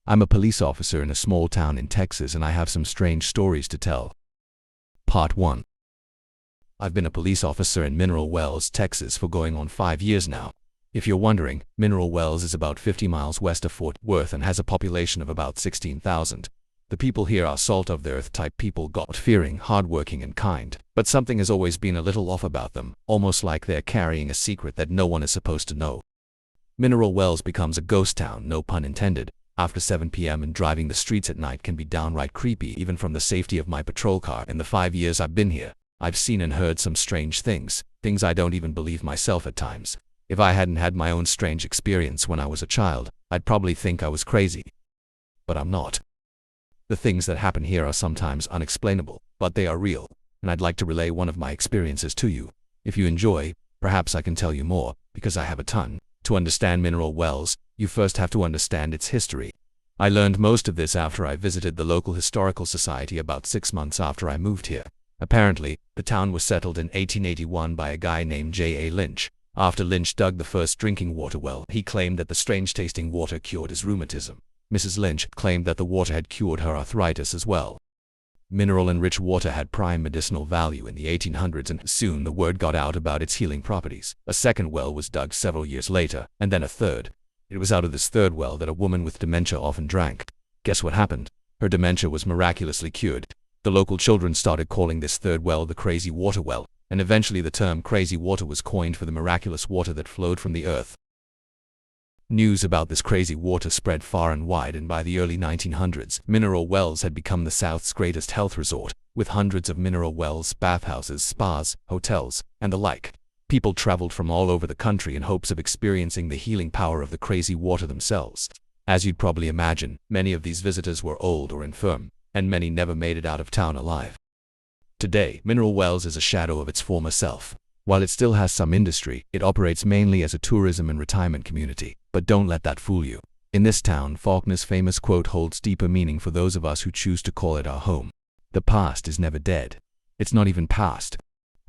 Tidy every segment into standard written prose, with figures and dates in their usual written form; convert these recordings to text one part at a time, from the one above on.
I'm a police officer in a small town in Texas and I have some strange stories to tell. Part 1. I've been a police officer in Mineral Wells, Texas for going on 5 years now. If you're wondering, Mineral Wells is about 50 miles west of Fort Worth and has a population of about 16,000. The people here are salt-of-the-earth type people, God-fearing, hardworking and kind. But something has always been a little off about them, almost like they're carrying a secret that no one is supposed to know. Mineral Wells becomes a ghost town, no pun intended, after 7 p.m. and driving the streets at night can be downright creepy even from the safety of my patrol car. In the 5 years I've been here, I've seen and heard some strange things I don't even believe myself at times. If I hadn't had my own strange experience when I was a child, I'd probably think I was crazy. But I'm not. The things that happen here are sometimes unexplainable, but they are real, and I'd like to relay one of my experiences to you. If you enjoy, perhaps I can tell you more, because I have a ton. To understand Mineral Wells, you first have to understand its history. I learned most of this after I visited the local historical society about 6 months after I moved here. Apparently, the town was settled in 1881 by a guy named J.A. Lynch. After Lynch dug the first drinking water well, he claimed that the strange-tasting water cured his rheumatism. Mrs. Lynch claimed that the water had cured her arthritis as well. Mineral-enriched water had prime medicinal value in the 1800s, and soon the word got out about its healing properties. A second well was dug several years later, and then a third. It was out of this third well that a woman with dementia often drank. Guess what happened? Her dementia was miraculously cured. The local children started calling this third well the Crazy Water Well, and eventually the term crazy water was coined for the miraculous water that flowed from the earth. News about this crazy water spread far and wide, and by the early 1900s, Mineral Wells had become the South's greatest health resort, with hundreds of mineral wells, bathhouses, spas, hotels, and the like. People traveled from all over the country in hopes of experiencing the healing power of the crazy water themselves. As you'd probably imagine, many of these visitors were old or infirm, and many never made it out of town alive. Today, Mineral Wells is a shadow of its former self. While it still has some industry, it operates mainly as a tourism and retirement community. But don't let that fool you. In this town, Faulkner's famous quote holds deeper meaning for those of us who choose to call it our home. The past is never dead. It's not even past.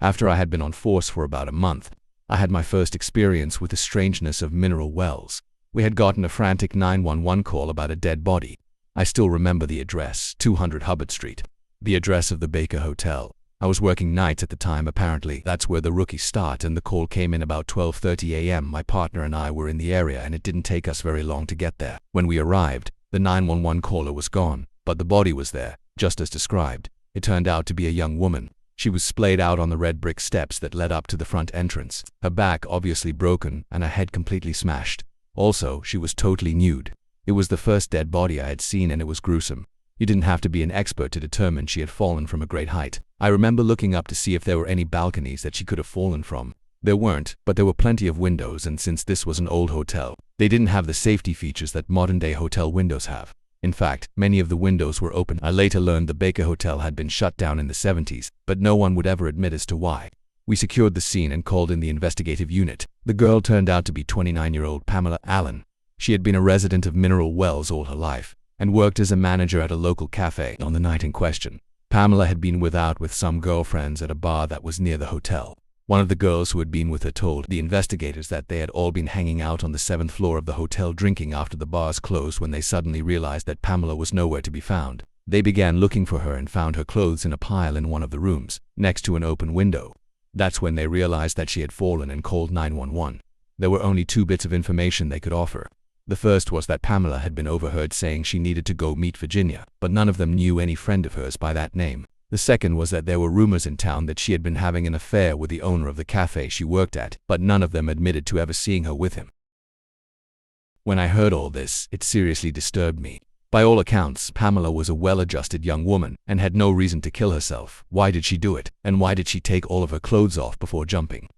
After I had been on force for about a month, I had my first experience with the strangeness of Mineral Wells. We had gotten a frantic 911 call about a dead body. I still remember the address, 200 Hubbard Street. The address of the Baker Hotel. I was working nights at the time. Apparently, that's where the rookies start, and the call came in about 12:30 a.m. My partner and I were in the area, and it didn't take us very long to get there. When we arrived, the 911 caller was gone, but the body was there, just as described. It turned out to be a young woman. She was splayed out on the red brick steps that led up to the front entrance, her back obviously broken and her head completely smashed. Also, she was totally nude. It was the first dead body I had seen, and it was gruesome. You didn't have to be an expert to determine she had fallen from a great height. I remember looking up to see if there were any balconies that she could have fallen from. There weren't, but there were plenty of windows, and since this was an old hotel, they didn't have the safety features that modern-day hotel windows have. In fact, many of the windows were open. I later learned the Baker Hotel had been shut down in the 70s, but no one would ever admit as to why. We secured the scene and called in the investigative unit. The girl turned out to be 29-year-old Pamela Allen. She had been a resident of Mineral Wells all her life, and worked as a manager at a local cafe on the night in question. Pamela had been with some girlfriends at a bar that was near the hotel. One of the girls who had been with her told the investigators that they had all been hanging out on the 7th floor of the hotel drinking after the bars closed when they suddenly realized that Pamela was nowhere to be found. They began looking for her and found her clothes in a pile in one of the rooms, next to an open window. That's when they realized that she had fallen and called 911. There were only 2 bits of information they could offer. The first was that Pamela had been overheard saying she needed to go meet Virginia, but none of them knew any friend of hers by that name. The second was that there were rumors in town that she had been having an affair with the owner of the cafe she worked at, but none of them admitted to ever seeing her with him. When I heard all this, it seriously disturbed me. By all accounts, Pamela was a well-adjusted young woman and had no reason to kill herself. Why did she do it? And why did she take all of her clothes off before jumping?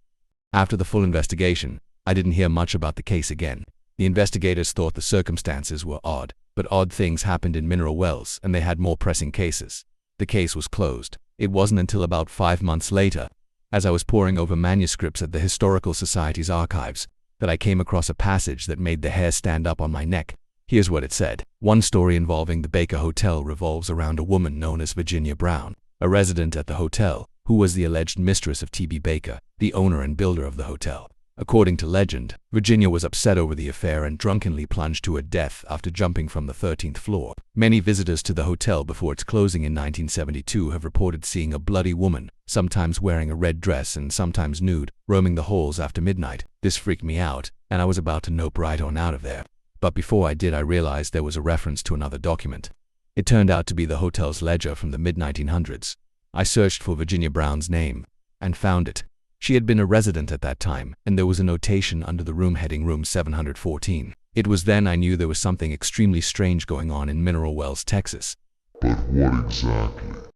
After the full investigation, I didn't hear much about the case again. The investigators thought the circumstances were odd, but odd things happened in Mineral Wells, and they had more pressing cases. The case was closed. It wasn't until about 5 months later, as I was poring over manuscripts at the Historical Society's archives, that I came across a passage that made the hair stand up on my neck. Here's what it said. One story involving the Baker Hotel revolves around a woman known as Virginia Brown, a resident at the hotel, who was the alleged mistress of T.B. Baker, the owner and builder of the hotel. According to legend, Virginia was upset over the affair and drunkenly plunged to her death after jumping from the 13th floor. Many visitors to the hotel before its closing in 1972 have reported seeing a bloody woman, sometimes wearing a red dress and sometimes nude, roaming the halls after midnight. This freaked me out, and I was about to nope right on out of there. But before I did, I realized there was a reference to another document. It turned out to be the hotel's ledger from the mid-1900s. I searched for Virginia Brown's name and found it. She had been a resident at that time, and there was a notation under the room heading Room 714. It was then I knew there was something extremely strange going on in Mineral Wells, Texas. But what exactly?